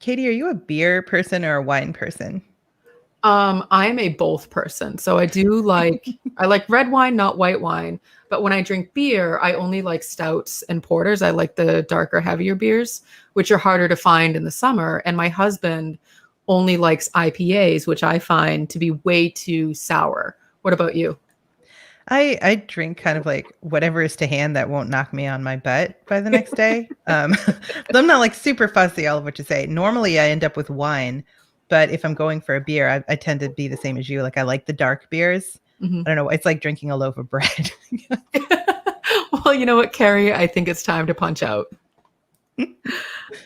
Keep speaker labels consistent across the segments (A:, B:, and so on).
A: Katie, are you a beer person or a wine person?
B: I am a both person. So I like red wine, not white wine. But when I drink beer, I only like stouts and porters. I like the darker, heavier beers, which are harder to find in the summer. And my husband only likes IPAs, which I find to be way too sour. What about you?
A: I drink kind of like whatever is to hand that won't knock me on my butt by the next day. But I'm not like super fussy, all of what you say. Normally I end up with wine, but if I'm going for a beer, I tend to be the same as you. Like I like the dark beers.
B: Mhm.
A: I don't know. It's like drinking a loaf of bread.
B: Well, you know what, Kerry? I think it's time to punch out.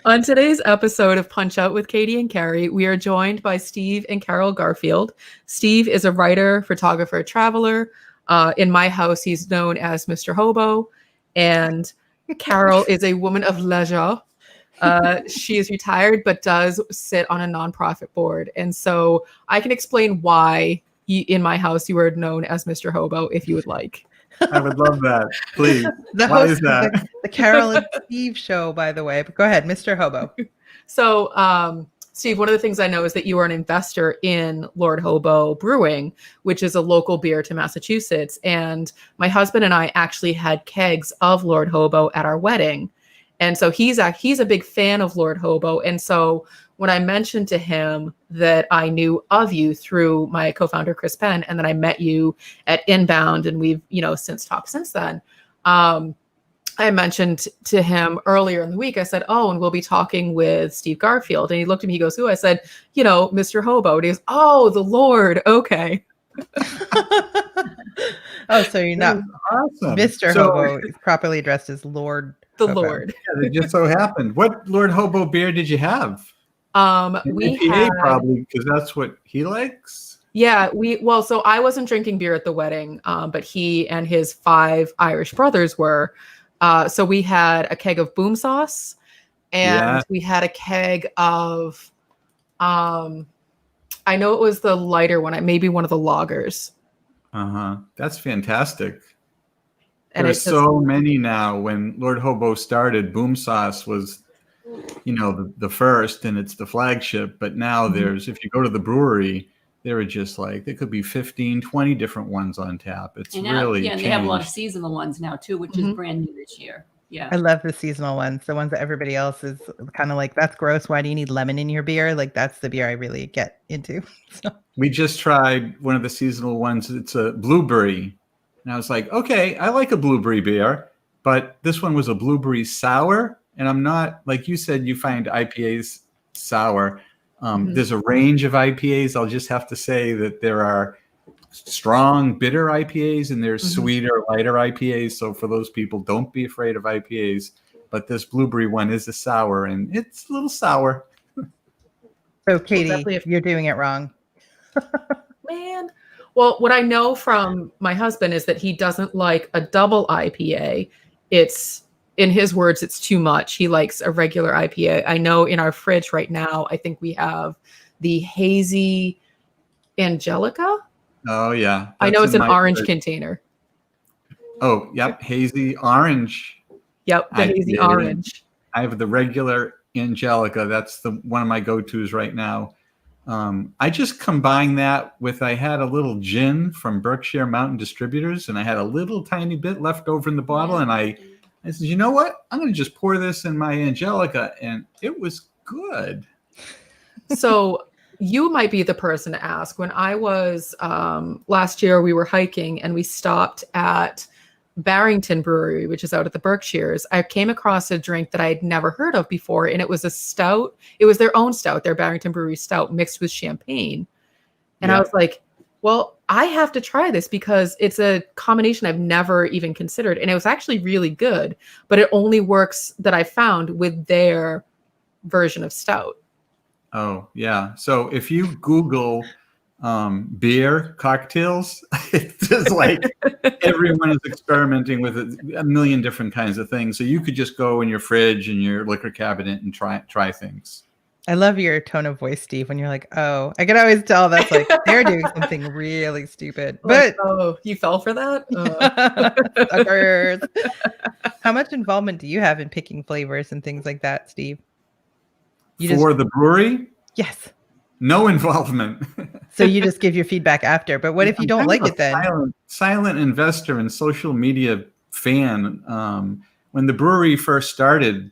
B: On today's episode of Punch Out with Katie and Kerry, we are joined by Steve and Carol Garfield. Steve is a writer, photographer, traveler. In my house, he's known as Mr. Hobo. And Carol is a woman of leisure. She is retired, but does sit on a nonprofit board. And so I can explain why in my house you are known as Mr. Hobo if you would like.
C: I would love that. Please.
A: The
C: Why
A: host
C: is
A: of
C: that?
A: the Carol and Steve show, by the way. But go ahead, Mr. Hobo.
B: So, Steve, one of the things I know is that you are an investor in Lord Hobo Brewing, which is a local beer to Massachusetts. And my husband and I actually had kegs of Lord Hobo at our wedding. And so he's a big fan of Lord Hobo. And so when I mentioned to him that I knew of you through my co-founder, Chris Penn, and then I met you at Inbound, and we've, since talked since then, I mentioned to him earlier in the week, I said, oh, and we'll be talking with Steve Garfield. And he looked at me, he goes, who? I said, Mr. Hobo. And he goes, oh, the Lord. Okay.
A: Oh, so you're not
C: Awesome.
A: Mr. Hobo is properly addressed as Lord
B: the
A: Hobo.
B: Lord.
C: Yeah, it just so happened. What Lord Hobo beer did you have?
B: We
C: IPA
B: had
C: probably, because that's what he likes.
B: Yeah, so I wasn't drinking beer at the wedding, but he and his 5 Irish brothers were. So we had a keg of boom sauce, and we had a keg of, I know it was the lighter one, maybe one of the lagers.
C: That's fantastic.
B: And
C: there's so many now. When Lord Hobo started, boom sauce was, the first, and it's the flagship. But now there's, if you go to the brewery, there are just like, there could be 15, 20 different ones on tap. It's really changed.
D: And they have a lot of seasonal ones now too, which is brand new this year. Yeah.
A: I love the seasonal ones. The ones that everybody else is kind of like, that's gross. Why do you need lemon in your beer? Like that's the beer I really get into. So.
C: We just tried one of the seasonal ones. It's a blueberry. And I was like, okay, I like a blueberry beer, but this one was a blueberry sour. And I'm not, like you said, you find IPAs sour. There's a range of IPAs. I'll just have to say that there are strong, bitter IPAs, and there's sweeter, lighter IPAs. So for those people, don't be afraid of IPAs. But this blueberry one is a sour, and it's a little sour.
A: So, Katie, you're doing it wrong.
B: Man. Well, what I know from my husband is that he doesn't like a double IPA. It's, in his words, it's too much. He likes a regular IPA. I know in our fridge right now, I think we have the hazy Angelica.
C: Oh, yeah.
B: I know it's an orange container.
C: Oh, yep. Hazy orange.
B: Yep, the hazy orange.
C: I have the regular Angelica. That's one of my go-tos right now. I just combined that with, I had a little gin from Berkshire Mountain Distributors, and I had a little tiny bit left over in the bottle, and I said, you know what? I'm going to just pour this in my Angelica, and it was good.
B: So you might be the person to ask. When I was, last year, we were hiking, and we stopped at Barrington Brewery, which is out at the Berkshires. I came across a drink that I had never heard of before, and it was a stout. It was their own stout, their Barrington Brewery stout mixed with champagne. And I was like, well, I have to try this because it's a combination I've never even considered. And it was actually really good, but it only works, that I found, with their version of stout.
C: Oh, yeah. So if you Google beer cocktails, it's just like everyone is experimenting with a million different kinds of things. So you could just go in your fridge and your liquor cabinet and try things.
A: I love your tone of voice, Steve, when you're like, oh, I can always tell that's like they're doing something really stupid. But
B: oh, you fell for that?
A: Suckers. How much involvement do you have in picking flavors and things like that, Steve?
C: For the brewery,
A: Yes.
C: no involvement.
A: So you just give your feedback after. But what if you don't like it then?
C: Silent investor and social media fan. When the brewery first started,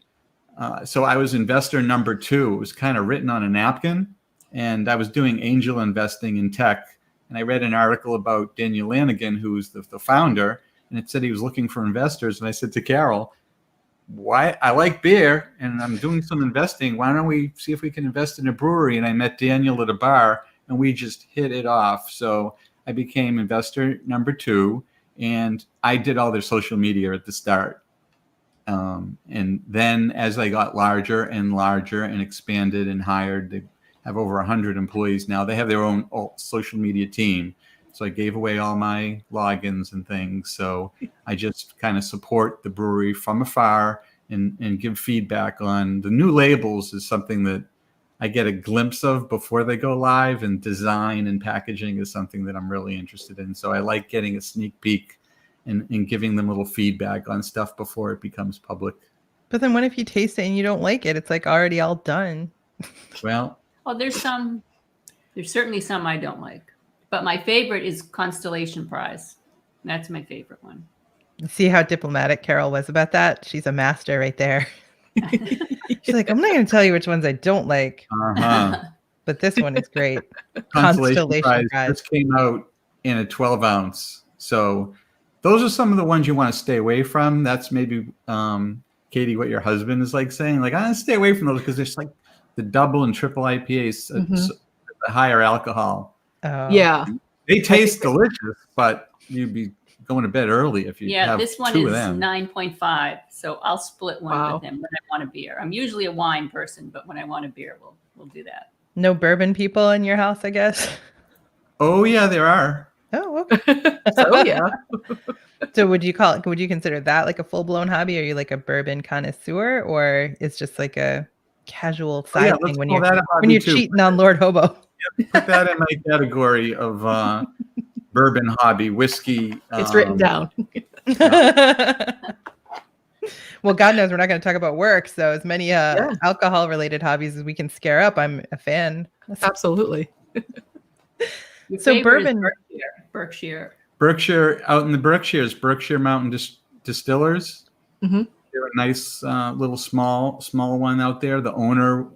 C: so I was investor number 2. It was kind of written on a napkin, and I was doing angel investing in tech. And I read an article about Daniel Lanigan, who's the founder, and it said he was looking for investors. And I said to Carol, why? I like beer and I'm doing some investing. Why don't we see if we can invest in a brewery? And I met Daniel at a bar and we just hit it off. So I became investor number 2, and I did all their social media at the start. And then as I got larger and expanded and hired, they have over 100 employees now. They have their own social media team. So I gave away all my logins and things. So I just kind of support the brewery from afar and give feedback on the new labels is something that I get a glimpse of before they go live, and design and packaging is something that I'm really interested in. So I like getting a sneak peek and giving them little feedback on stuff before it becomes public.
A: But then what if you taste it and you don't like it? It's like already all done.
C: Well,
D: there's certainly some I don't like. But my favorite is Constellation Prize. That's my favorite one.
A: See how diplomatic Carol was about that? She's a master right there. She's like, I'm not going to tell you which ones I don't like, but this one is great.
C: Constellation Prize just came out in a 12 ounce. So those are some of the ones you want to stay away from. That's maybe, Katie, what your husband is like saying. Like, I stay away from those because there's like the double and triple IPAs, the higher alcohol.
A: Oh.
B: Yeah.
C: They taste delicious, but you'd be going to bed early if you have
D: this one
C: 2
D: is
C: of them.
D: 9.5, so I'll split one with him when I want a beer. I'm usually a wine person, but when I want a beer, we'll do that.
A: No bourbon people in your house, I guess?
C: Oh, yeah, there are.
A: Oh, okay.
B: So, yeah.
A: So would you consider that like a full-blown hobby? Are you like a bourbon connoisseur, or it's just like a casual side thing when you're cheating on Lord Hobo?
C: Yep, put that in my category of bourbon hobby, whiskey.
B: It's written down.
A: Well, God knows we're not going to talk about work. So as many alcohol-related hobbies as we can scare up, I'm a fan.
B: Absolutely.
A: So bourbon,
C: Berkshire, out in the Berkshires, Berkshire Mountain Distillers.
B: Mm-hmm.
C: They're a nice little small one out there. The owner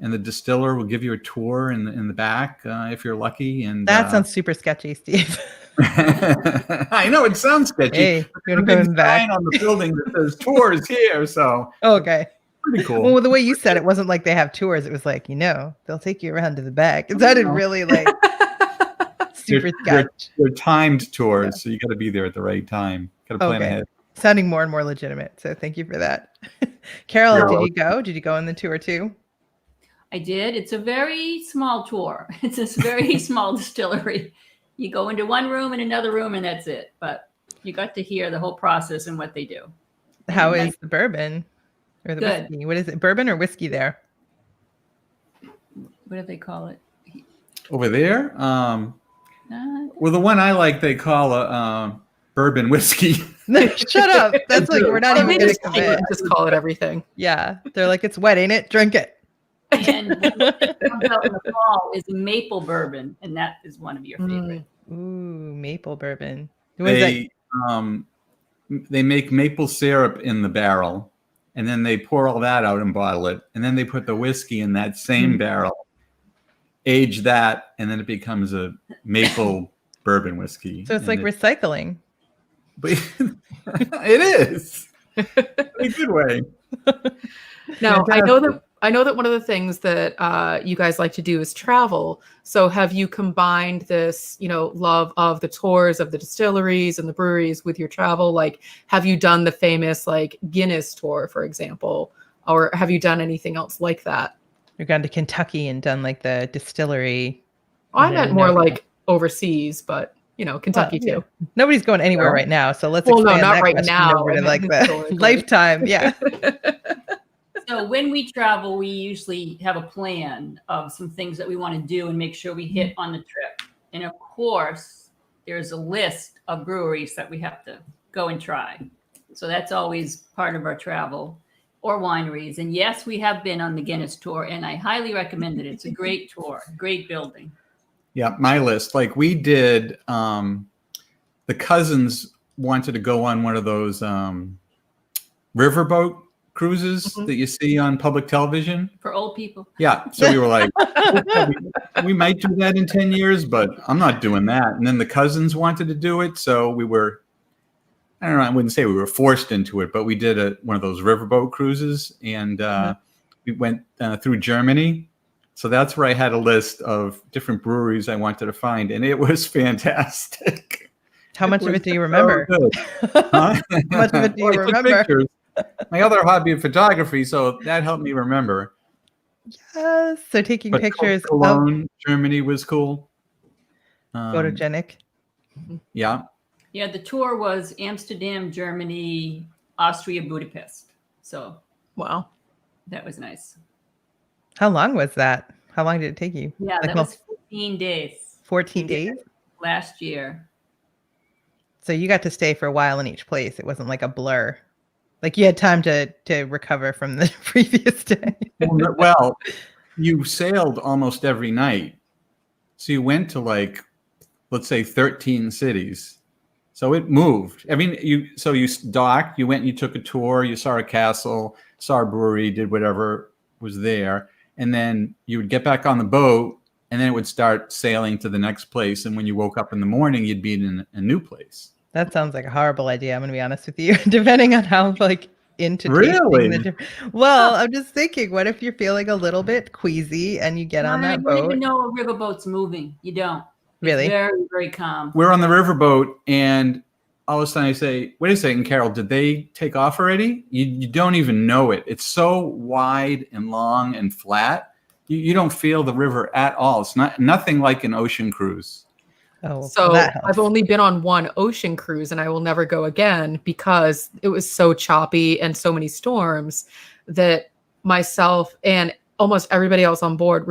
C: and the distiller will give you a tour in the back if you're lucky. And
A: that sounds super sketchy, Steve.
C: I know it sounds sketchy.
A: Hey, you're gonna go back
C: on the building that says tours here. So
A: okay,
C: pretty cool.
A: Well, the way you said it wasn't like they have tours. It was like, they'll take you around to the back. It sounded really like super sketch.
C: They're timed tours, so you got to be there at the right time. Got to plan ahead.
A: Sounding more and more legitimate. So thank you for that. Carol, did you go? Did you go on the tour too?
D: I did. It's a very small tour. It's a very small distillery. You go into one room and another room, and that's it. But you got to hear the whole process and what they do.
A: How is the bourbon or the whiskey? What is it? Bourbon or whiskey there?
D: What do they call it?
C: Over there? Well, the one I like, they call a bourbon whiskey.
A: Shut up. That's like, we're not even going to commit.
B: Just call it everything.
A: Yeah. They're like, it's wet, ain't it? Drink it.
D: And what comes out in the fall is maple bourbon, and that is one of your favorites.
A: Ooh, maple bourbon.
C: They make maple syrup in the barrel, and then they pour all that out and bottle it, and then they put the whiskey in that same barrel, age that, and then it becomes a maple bourbon whiskey.
A: So it's like recycling.
C: But it is in a good way.
B: Now, I know that one of the things that you guys like to do is travel. So have you combined this, love of the tours of the distilleries and the breweries with your travel? Like, have you done the famous like Guinness tour, for example, or have you done anything else like that?
A: You've gone to Kentucky and done like the distillery.
B: I meant more like overseas, but Kentucky too.
A: Nobody's going anywhere right now, so let's expand
B: not
A: that
B: right
A: question
B: now.
A: over to like the lifetime. Yeah.
D: So when we travel, we usually have a plan of some things that we want to do and make sure we hit on the trip. And of course, there's a list of breweries that we have to go and try. So that's always part of our travel. or wineries. And yes, we have been on the Guinness tour, and I highly recommend it. It's a great tour, great building.
C: Yeah, my list. Like we did, the cousins wanted to go on one of those riverboat cruises that you see on public television.
D: For old people.
C: Yeah. So we were like, we might do that in 10 years, but I'm not doing that. And then the cousins wanted to do it. So we were, I don't know, I wouldn't say we were forced into it, but we did one of those riverboat cruises, and we went through Germany. So that's where I had a list of different breweries I wanted to find, and it was fantastic.
A: How much of it do you remember?
C: So huh?
A: How much of it do you
C: I took
A: remember?
C: pictures. My other hobby of photography, so that helped me remember.
A: Yes. So taking
C: But
A: pictures of
C: Cologne, Germany was cool.
A: photogenic.
C: Yeah.
D: Yeah, the tour was Amsterdam, Germany, Austria, Budapest. So
B: Wow.
D: that was nice.
A: How long was that? How long did it take you?
D: Yeah, that was 14 days
A: 14 days.
D: last year.
A: So you got to stay for a while in each place. It wasn't like a blur. Like you had time to recover from the previous day.
C: Well, you sailed almost every night. So you went to like, let's say 13 cities. So it moved. I mean, you docked, you went and you took a tour, you saw a castle, saw a brewery, did whatever was there. And then you would get back on the boat, and then it would start sailing to the next place. And when you woke up in the morning, you'd be in a new place.
A: That sounds like a horrible idea. I'm going to be honest with you, depending on how like into
C: Really?
A: tasting the different. Well, I'm just thinking, what if you're feeling a little bit queasy and you get on that
D: You don't
A: boat?
D: even know a riverboat's moving. You don't. It's
A: Really?
D: very, very calm.
C: We're on the riverboat, and all of a sudden I say, wait a second, Carol, did they take off already? You don't even know it. It's so wide and long and flat. You don't feel the river at all. It's nothing like an ocean cruise.
A: Oh,
B: So
A: that helps.
B: I've only been on one ocean cruise, and I will never go again because it was so choppy and so many storms that myself and almost everybody else on board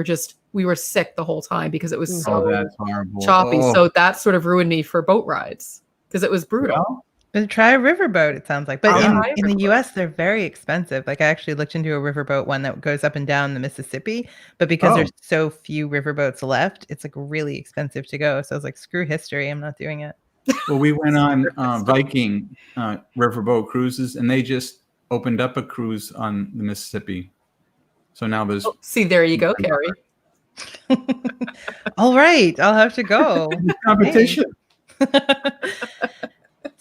B: we were sick the whole time because it was so
C: that's horrible.
B: choppy.
C: Oh.
B: So that sort of ruined me for boat rides because it was brutal.
C: Well,
A: But try a riverboat, it sounds like. But
B: I'll try a
A: in the
B: riverboat.
A: US, they're very expensive. Like I actually looked into a riverboat one that goes up and down the Mississippi, but because there's so few riverboats left, it's like really expensive to go. So I was like, screw history, I'm not doing it.
C: well, we went on Viking riverboat cruises, and they just opened up a cruise on the Mississippi. So now there's
B: Oh, see, there you go, Kerry.
A: All right, I'll have to go.
C: competition.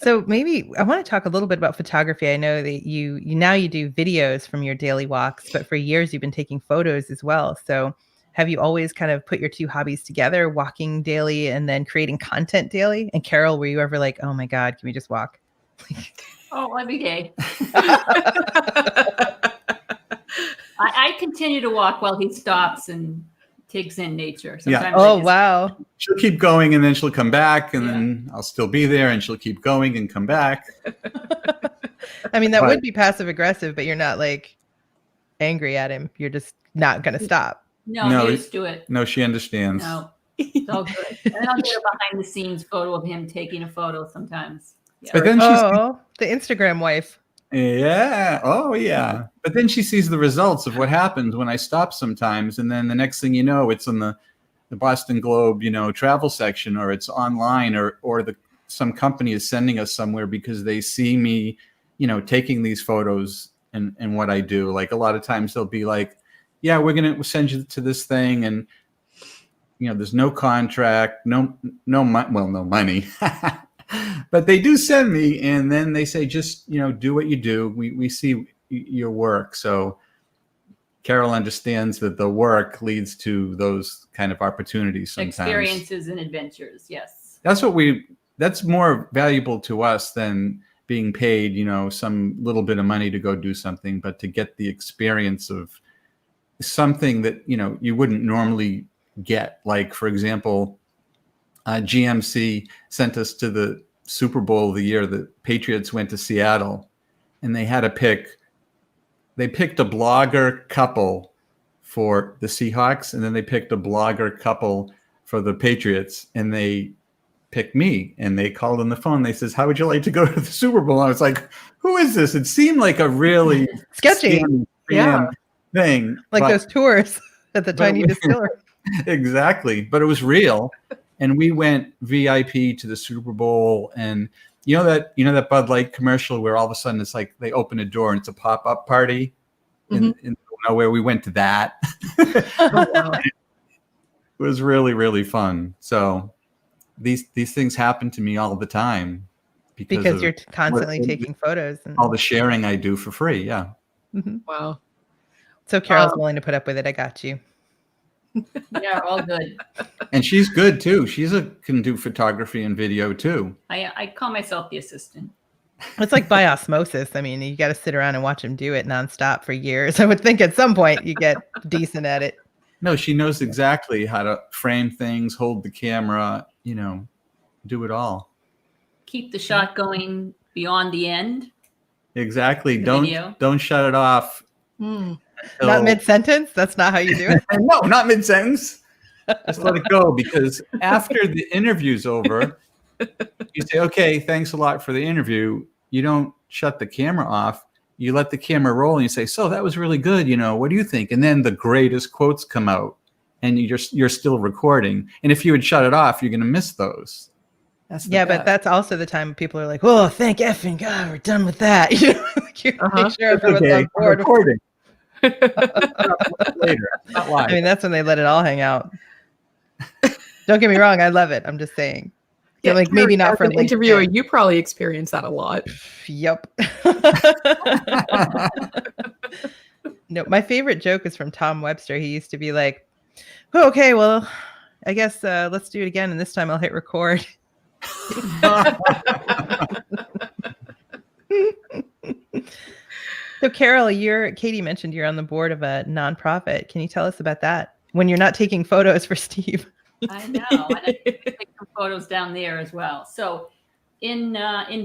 A: So maybe I want to talk a little bit about photography. I know that you now you do videos from your daily walks, but for years you've been taking photos as well. So have you always kind of put your two hobbies together, walking daily and then creating content daily? And Carol, were you ever like, oh my God, can we just walk?
D: Oh, every day. I continue to walk while he stops and takes in nature. Sometimes I
A: Oh,
D: just-
A: wow.
C: She'll keep going, and then she'll come back, and then I'll still be there, and she'll keep going and come back.
A: I mean, that
C: But-
A: would be passive aggressive, but you're not like angry at him. You're just not going to stop.
D: No, he used to it.
C: No, she understands.
D: No, it's all good. And then I'll get a behind the scenes photo of him taking a photo sometimes. Yeah.
C: But then
A: Oh, the Instagram wife.
C: yeah, oh yeah. But then she sees the results of what happens when I stop sometimes, and then the next thing you know, it's in the Boston Globe, travel section, or it's online, or some company is sending us somewhere because they see me, taking these photos and what I do. Like a lot of times they'll be like, yeah, we're gonna send you to this thing, and there's no contract, no money. But they do send me, and then they say, just, do what you do. We see your work. So Carol understands that the work leads to those kind of opportunities sometimes.
D: Experiences and adventures. Yes.
C: That's more valuable to us than being paid, some little bit of money to go do something, but to get the experience of something that, you wouldn't normally get. Like, for example, GMC sent us to the Super Bowl the year the Patriots went to Seattle, and they had they picked a blogger couple for the Seahawks, and then they picked a blogger couple for the Patriots, and they pick me. And they called on the phone. They says, how would you like to go to the Super Bowl? I was like, who is this? It seemed like a really
A: Sketchy.
B: Yeah.
C: thing.
A: Like
C: but-
A: those tours at the tiny distillery.
C: Exactly. But it was real. And we went VIP to the Super Bowl. And you know that Bud Light commercial where all of a sudden it's like they open a door and it's a pop-up party in nowhere. We went to that.
B: Oh, wow.
C: It was really, really fun. So these things happen to me all the time
A: Because
C: of
A: you're constantly taking photos and
C: all the sharing I do for free. Yeah.
A: Mhm.
B: Wow.
A: So Carol's willing to put up with it. I got you.
D: Yeah, all good.
C: And she's good too. Can do photography and video too.
D: I call myself the assistant.
A: It's like by osmosis. I mean, you got to sit around and watch him do it nonstop for years. I would think at some point you get decent at it.
C: No, she knows exactly how to frame things, hold the camera, do it all.
D: Keep the shot going beyond the end.
C: Exactly.
D: The
C: Don't
D: video.
C: don't shut it off.
B: Mm.
A: Not mid-sentence. That's not how you do it.
C: No, not mid-sentence. Just let it go, because after the interview's over, you say, okay, thanks a lot for the interview. You don't shut the camera off. You let the camera roll and you say, so that was really good. What do you think? And then the greatest quotes come out and you're still recording. And if you would shut it off, you're going to miss those. That's the
A: Yeah, but
C: best.
A: that's also the time people are like, "Oh, thank effing God, we're done with that." You make sure everyone's
C: Okay,
A: on
C: I'm
A: board.
C: recording. Later, not live.
A: I mean, that's when they let it all hang out. Don't get me wrong, I love it. I'm just saying. Yeah, like maybe not
B: as
A: for
B: an
A: LinkedIn.
B: interviewer. You probably experience that a lot.
A: Yep. No, my favorite joke is from Tom Webster. He used to be like, "Oh, okay, well, I guess let's do it again, and this time I'll hit record." So Carol, Katie mentioned you're on the board of a nonprofit. Can you tell us about that? When you're not taking photos for Steve.
D: I know. And I take some photos down there as well. So in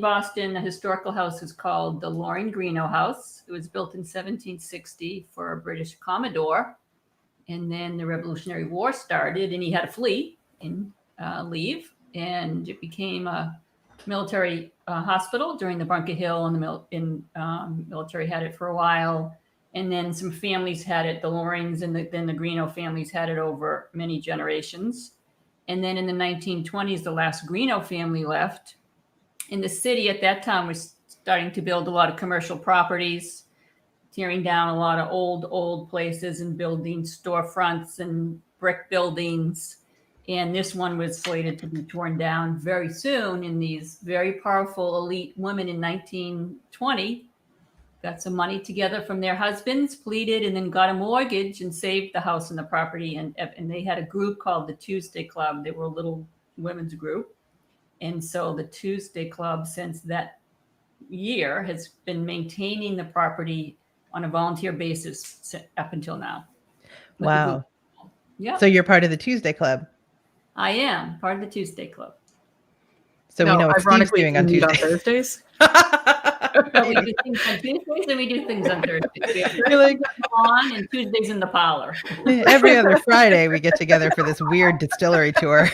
D: Boston, the historical house is called the Loring Greenough House. It was built in 1760 for a British Commodore. And then the Revolutionary War started and he had to flee and leave. And it became a military hospital during the Bunker Hill, and the military had it for a while. And then some families had it, the Lorings and then the Greenough families had it over many generations. And then in the 1920s, the last Greenough family left. And the city at that time was starting to build a lot of commercial properties, tearing down a lot of old places and building storefronts and brick buildings. And this one was slated to be torn down very soon. And these very powerful elite women in 1920 got some money together from their husbands, pleaded, and then got a mortgage and saved the house and the property. And they had a group called the Tuesday Club. They were a little women's group. And so the Tuesday Club, since that year, has been maintaining the property on a volunteer basis up until now.
A: Wow.
D: Yeah.
A: So you're part of the Tuesday Club.
D: I am part of the Tuesday Club.
A: So we know what Steve's doing on Tuesday.
B: On Thursdays.
D: So we do things on Tuesdays and we do things on Thursdays. We have
A: You're like,
D: on and Tuesdays in the parlor.
A: every other Friday we get together for this weird distillery tour.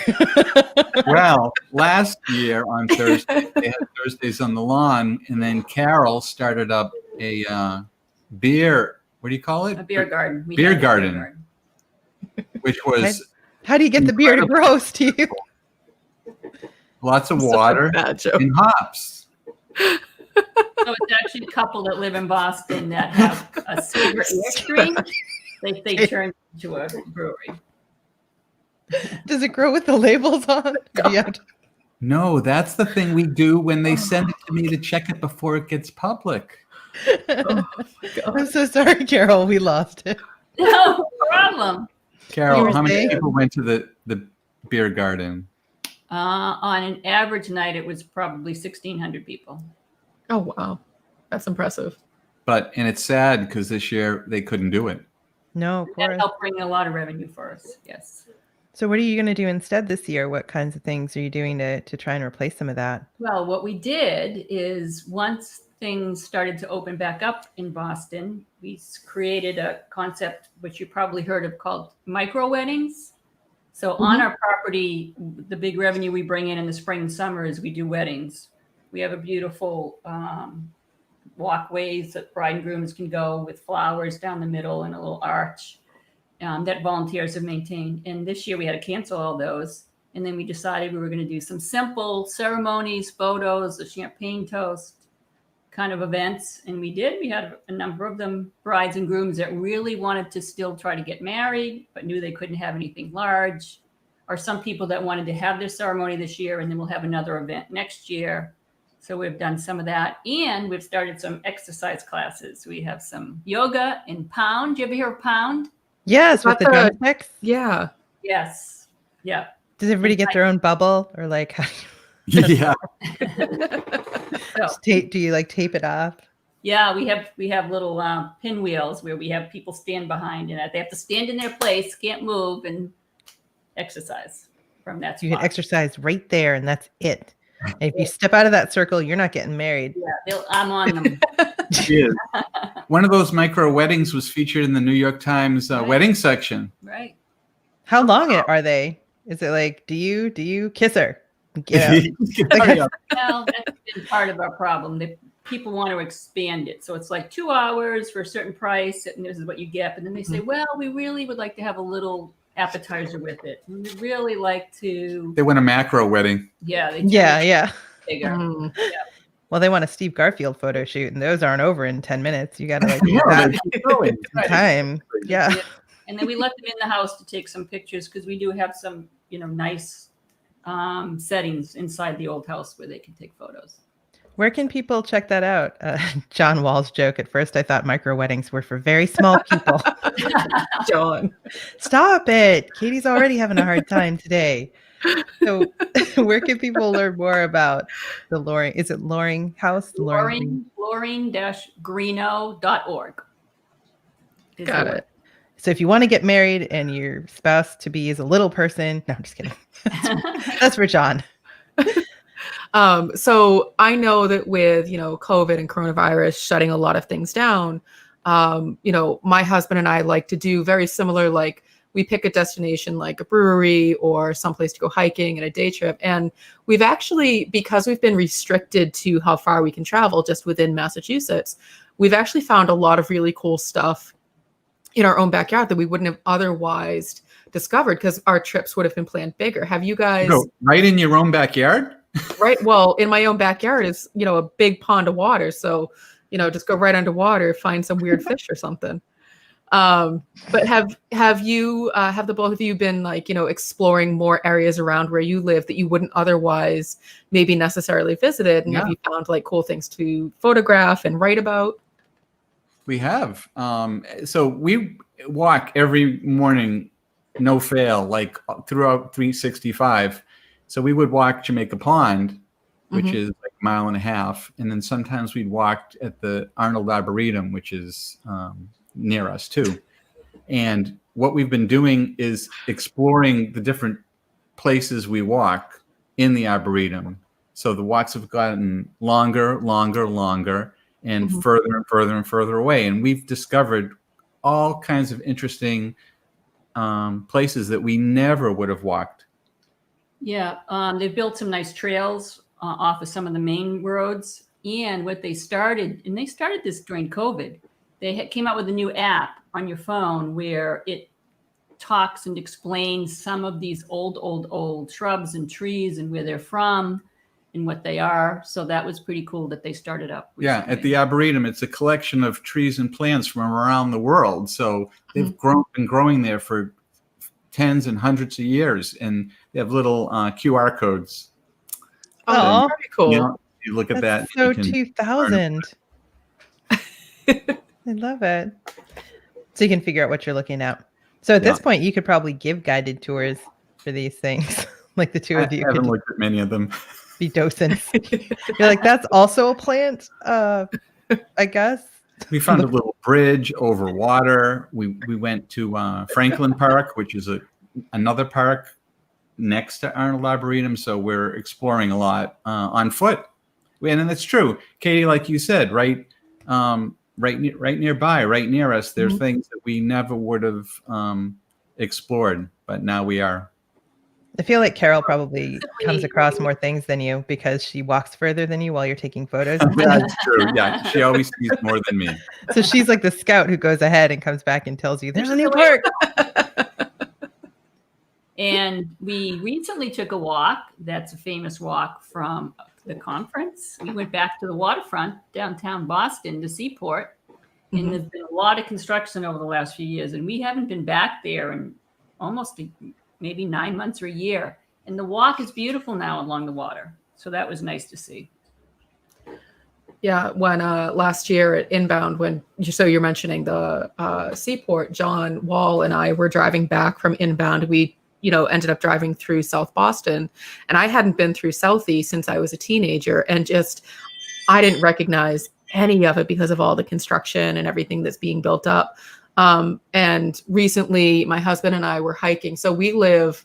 C: Well, last year on Thursday, they had Thursdays on the lawn, and then Carol started up a beer. What do you call it?
D: A beer garden. We
C: Beer
D: have a
C: garden. Which was
A: How do you get the beer to grow, Steve?
C: lots of water
B: Bad joke.
C: and hops.
D: So it's actually a couple that live in Boston that have a silver airstream. They turn into a brewery.
A: Does it grow with the labels on? Do you have to-
C: No, that's the thing we do when they send it to me to check it before it gets public.
A: I'm so sorry, Carol. We lost it.
D: No problem.
A: You
C: Carol,
A: were
C: how many
A: saying?
C: people went to the beer garden?
D: On an average night, it was probably 1,600 people.
B: Oh wow, that's impressive.
C: And it's sad because this year they couldn't do it.
A: No, of
D: That
A: course.
D: helped bring a lot of revenue for us. Yes.
A: So what are you going to do instead this year? What kinds of things are you doing to try and replace some of that?
D: Well, what we did is once things started to open back up in Boston, we created a concept which you probably heard of called micro weddings. So on our property, the big revenue we bring in the spring and summer is we do weddings. We have a beautiful walkways that bride and grooms can go with flowers down the middle and a little arch that volunteers have maintained. And this year we had to cancel all those. And then we decided we were going to do some simple ceremonies, photos, a champagne toast kind of events. And we did. We had a number of them, brides and grooms that really wanted to still try to get married, but knew they couldn't have anything large. Or some people that wanted to have their ceremony this year, and then we'll have another event next year. So we've done some of that. And we've started some exercise classes. We have some yoga and pound. Do you ever hear of pound?
A: Yes, with the drumsticks.
B: Yeah.
D: Yes. Yeah.
A: Does everybody get their own bubble, or like?
C: Yeah.
D: So,
A: Do you like tape it off?
D: yeah, we have little pinwheels where we have people stand behind, and they have to stand in their place, can't move, and exercise from that spot.
A: You can exercise right there, and that's it. And if you step out of that circle, you're not getting married.
D: Yeah, I'm on them.
C: She is. One of those micro weddings was featured in the New York Times wedding section.
D: Right.
A: How long are they? Is it like, do you kiss her? Get out.
D: Well, that's been part of our problem. People want to expand it. So it's like 2 hours for a certain price, and this is what you get. But then they say, well, we really would like to have a little appetizer with it. And we really like to.
C: They want a macro wedding.
D: Yeah.
A: Yeah.
D: Bigger. Yeah.
A: Well, they want a Steve Garfield photo shoot, and those aren't over in 10 minutes. You got to like do that time. Yeah.
D: And then we let them in the house to take some pictures, because we do have some, nice settings inside the old house where they can take photos.
A: Where can people check that out? John Wall's joke. At first, I thought micro weddings were for very small people.
B: John,
A: stop it. Katie's already having a hard time today. So where can people learn more about the Loring? Is it Loring House?
D: Loring-greeno.org.
B: Got it.
A: So if you want to get married and your spouse to be is a little person, no, I'm just kidding. That's for John.
B: So I know that with, COVID and coronavirus shutting a lot of things down, my husband and I like to do very similar, like we pick a destination like a brewery or someplace to go hiking and a day trip. And we've actually, because we've been restricted to how far we can travel just within Massachusetts, we've actually found a lot of really cool stuff in our own backyard that we wouldn't have otherwise discovered because our trips would have been planned bigger. Have you guys?
C: No, right in your own backyard?
B: Right. Well, in my own backyard is, a big pond of water. So, just go right underwater, find some weird fish or something. But have the both of you been exploring more areas around where you live that you wouldn't otherwise maybe necessarily visited? And have you found cool things to photograph and write about?
C: We have. So we walk every morning, no fail, throughout 365. So we would walk Jamaica Pond, which is like a mile and a half. And then sometimes we'd walk at the Arnold Arboretum, which is near us too. And what we've been doing is exploring the different places we walk in the Arboretum. So the walks have gotten longer, and further and further and further away. And we've discovered all kinds of interesting places that we never would have walked.
D: Yeah, they've built some nice trails off of some of the main roads. And what they started this during COVID, they came out with a new app on your phone where it talks and explains some of these old shrubs and trees and where they're from and what they are. So that was pretty cool that they started up recently.
C: Yeah, at the Arboretum, it's a collection of trees and plants from around the world. So they've been growing there for tens and hundreds of years, and they have little QR codes.
B: Oh, very cool.
C: You look at that.
A: So 2000. I love it. So you can figure out what you're looking at. So at this point, you could probably give guided tours for these things. Like the two of you.
C: I haven't looked at many of them.
A: Be docents. You're like, that's also a plant, I guess.
C: We found a little bridge over water. We went to Franklin Park, which is another park next to Arnold Arboretum. So we're exploring a lot on foot. And that's true, Katie. Like you said, right nearby, right near us, there's things that we never would have explored, but now we are.
A: I feel like Carol probably
D: Simply-
A: comes across more things than you because she walks further than you while you're taking photos.
C: That's true. Yeah, she always sees more than me.
A: So she's like the scout who goes ahead and comes back and tells you there's a new park.
D: And we recently took a walk. That's a famous walk from the conference. We went back to the waterfront, downtown Boston, to Seaport. And there's been a lot of construction over the last few years. And we haven't been back there in almost maybe 9 months or a year. And the walk is beautiful now along the water. So that was nice to see.
B: Yeah, when last year at Inbound, so you're mentioning the Seaport, John Wall and I were driving back from Inbound. We ended up driving through South Boston, and I hadn't been through Southie since I was a teenager, and I didn't recognize any of it because of all the construction and everything that's being built up. And recently my husband and I were hiking. So we live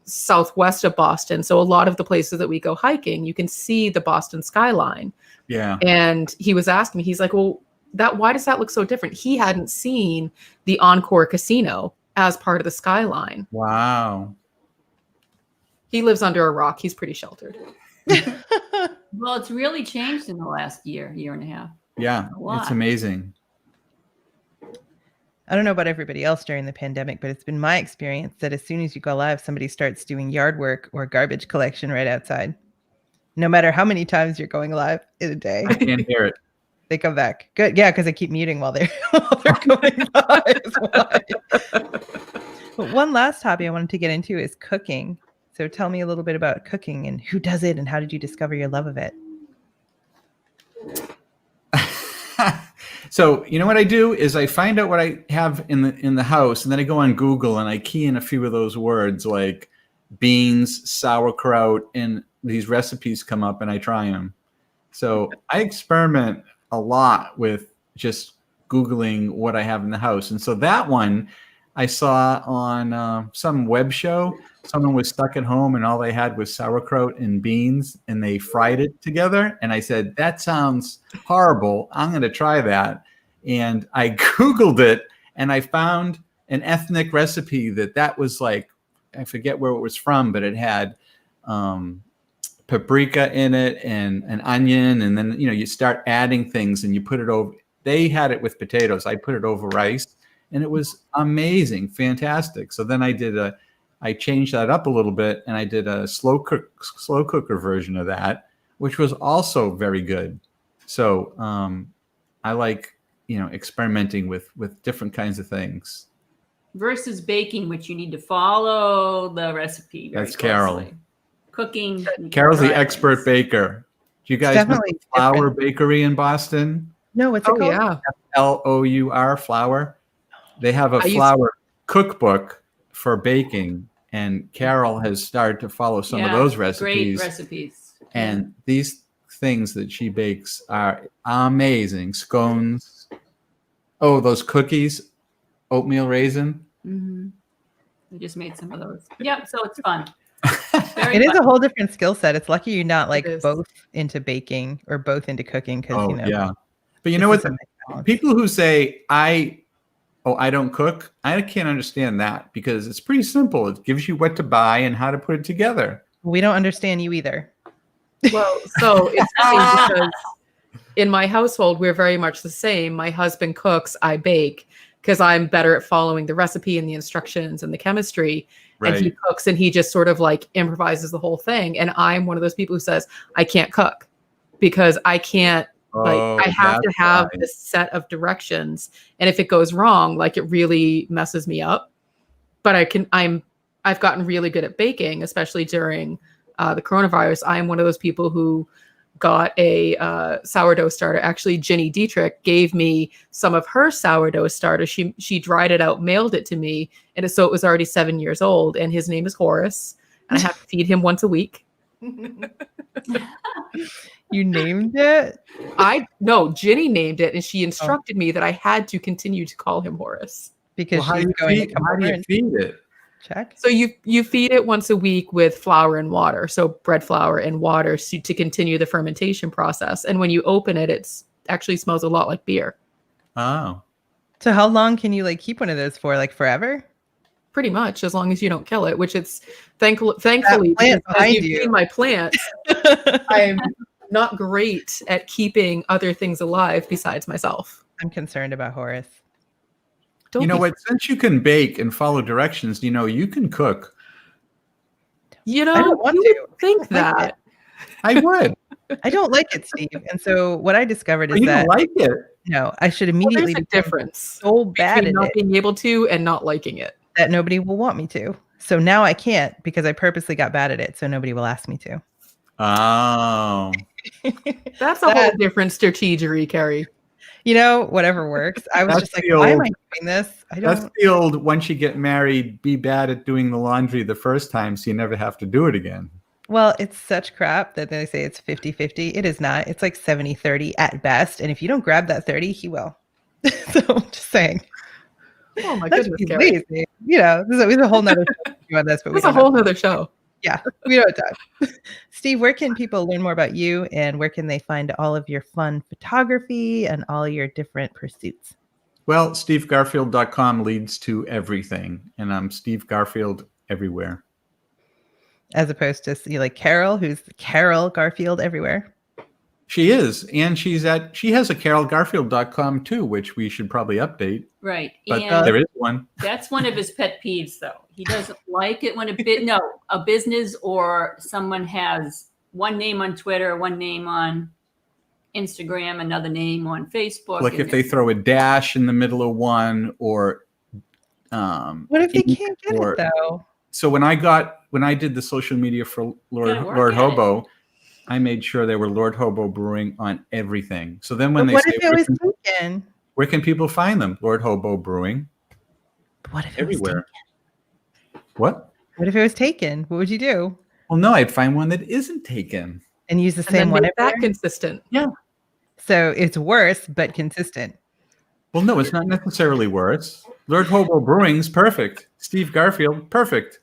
B: southwest of Boston. So a lot of the places that we go hiking, you can see the Boston skyline.
C: Yeah.
B: And he was asking me, he's like, well, why does that look so different? He hadn't seen the Encore Casino as part of the skyline.
C: Wow.
B: He lives under a rock. He's pretty sheltered.
D: Well, it's really changed in the last year and a half.
C: Yeah, it's amazing.
A: I don't know about everybody else during the pandemic, but it's been my experience that as soon as you go live, somebody starts doing yard work or garbage collection right outside. No matter how many times you're going live in a day.
C: I can't hear it.
A: They come back. Good. Yeah, because I keep muting while they're going by. Is why. But one last hobby I wanted to get into is cooking. So tell me a little bit about cooking and who does it and how did you discover your love of it?
C: So you know what I do is I find out what I have in the house, and then I go on Google and I key in a few of those words like beans, sauerkraut, and these recipes come up and I try them. So I experiment a lot with just Googling what I have in the house. And so that one I saw on some web show. Someone was stuck at home and all they had was sauerkraut and beans and they fried it together. And I said, that sounds horrible. I'm going to try that. And I Googled it and I found an ethnic recipe that was like, I forget where it was from, but it had paprika in it and an onion. And then, you start adding things and you put it over. They had it with potatoes. I put it over rice and it was amazing, fantastic. So then I changed that up a little bit and I did a slow cooker version of that, which was also very good. So I like, experimenting with different kinds of things.
D: Versus baking, which you need to follow the recipe.
C: That's Carol.
D: Cooking.
C: Carol's the expert baker. Do you guys know the Flour Bakery in Boston?
A: No, what's it called?
B: Yeah.
C: Flour, Flour. They have a flour cookbook for baking, and Carol has started to follow some of those recipes.
D: Great recipes.
C: And these things that she bakes are amazing. Scones. Oh, those cookies, oatmeal raisin.
D: Mm-hmm. We just made some of those. Yep. So it's fun.
A: It is a whole different skill set. It's lucky you're not like both into baking or both into cooking. Because
C: yeah. But you know what? People who say I don't cook, I can't understand that because it's pretty simple. It gives you what to buy and how to put it together.
A: We don't understand you either.
B: Well, so it's funny because in my household, we're very much the same. My husband cooks, I bake because I'm better at following the recipe and the instructions and the chemistry. Right. And he cooks and he just sort of like improvises the whole thing. And I'm one of those people who says, I can't cook because I can't. I have to have this set of directions. And if it goes wrong, like it really messes me up. But I've gotten really good at baking, especially during the coronavirus. I'm one of those people who got a sourdough starter. Actually, Ginny Dietrich gave me some of her sourdough starter. She dried it out, mailed it to me. And so it was already 7 years old. And his name is Horace. And I have to feed him once a week.
A: You named it?
B: No, Ginny named it, and she instructed me that I had to continue to call him Horace.
A: Because she's going to come over and
C: feed it.
A: Check.
B: So you feed it once a week with flour and water. So bread flour and water to continue the fermentation process. And when you open it, it actually smells a lot like beer.
C: Oh.
A: So how long can you like keep one of those for? Like forever?
B: pretty much, as long as you don't kill it, which it's thankfully,
A: plant
B: because as
A: behind
B: you've
A: you.
B: seen my plants, I'm not great at keeping other things alive besides myself.
A: I'm concerned about Horace.
B: Don't
C: You know
B: be-
C: what? Since you can bake and follow directions, you can cook.
B: You know,
A: I don't want
B: you
A: to.
B: would think
A: I don't like
B: that.
C: I would.
A: I don't like it, Steve. And so what I discovered
C: But
A: is
C: you
A: that
C: don't like it.
A: no, I should
B: Well,
A: immediately
B: there's a
A: become
B: difference
A: so bad
B: between
A: at
B: not
A: it
B: being able to and not liking it.
A: that nobody will want me to. So now I can't because I purposely got bad at it, so nobody will ask me to.
C: Oh.
B: That's a whole different strategery, Kerry.
A: Whatever works. I was
C: That's
A: just like,
C: the
A: why am
C: old-
A: I doing this? I
C: That's
A: don't.
C: the old, once you get married, be bad at doing the laundry the first time so you never have to do it again.
A: Well, it's such crap that they say it's 50-50. It is not. It's like 70-30 at best. And if you don't grab that 30, he will. So I'm just saying.
B: Oh my
A: Not to
B: goodness,
A: be
B: Kerry.
A: lazy. There's a whole nother show on this, but we
B: That's a
A: don't have
B: whole nother show.
A: Yeah, we don't have time. Steve, where can people learn more about you and where can they find all of your fun photography and all your different pursuits?
C: Well, stevegarfield.com leads to everything. And I'm Steve Garfield everywhere.
A: As opposed to like Carol, who's Carol Garfield everywhere.
C: She is. And she has a carolgarfield.com too, which we should probably update.
D: Right.
C: But
D: And
C: there is one.
D: that's one of his pet peeves, though. He doesn't like it when a business or someone has one name on Twitter, one name on Instagram, another name on Facebook.
C: Like
D: and
C: if they throw a dash in the middle of one or
A: What if they can't get
C: or-
A: it though?
C: So when I did the social media for
D: Gotta work
C: Lord
D: at
C: Hobo, I made sure there were Lord Hobo Brewing on everything. So then when
A: But
C: they
A: what
C: say
A: if it was taken?
C: where can people find them? Lord Hobo Brewing
A: What if it was
C: everywhere.
A: taken?
C: What?
A: What if it was taken? What would you do?
C: Well, no, I'd find one that isn't taken.
A: And use the
B: And
A: same
B: then
A: one
B: make that
A: everywhere?
B: consistent.
A: So it's worse but consistent.
C: Well, no, it's not necessarily worse. Lord Hobo Brewing's perfect. Steve Garfield, perfect.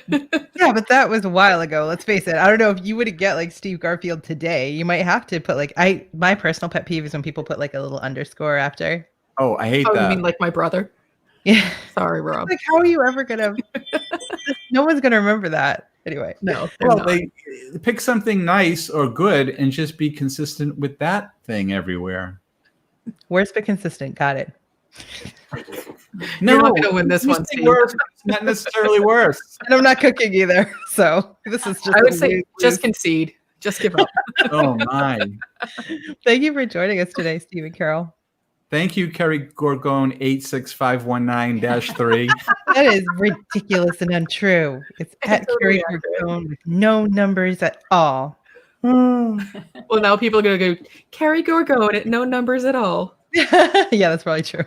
A: Yeah, but that was a while ago. Let's face it. I don't know if you would get like Steve Garfield today. You might have to put my personal pet peeve is when people put like a little underscore after.
C: Oh, I hate
B: Oh, you
C: that.
B: mean like my brother?
A: Yeah.
B: Sorry, Rob.
A: Like, how are you ever gonna? No one's gonna remember that anyway.
B: No. they're
C: Well,
B: not.
C: they pick something nice or good and just be consistent with that thing everywhere.
A: Worse but consistent. Got it.
B: You're not gonna win this
C: it's
B: one,
C: just
B: Steve.
C: worse. It's not necessarily worse.
A: And I'm not cooking either. So this is just.
B: I would
A: a
B: say
A: lose-lose.
B: just concede. Just give up.
C: Oh my.
A: Thank you for joining us today, Steve and Carol.
C: Thank you, Kerry Gorgone 86519-3.
A: That is ridiculous and untrue. It's at
B: Totally
A: Kerry Gorgone with no numbers at all.
B: Well, now people are gonna go Kerry Gorgone at no numbers at all.
A: Yeah, that's probably true.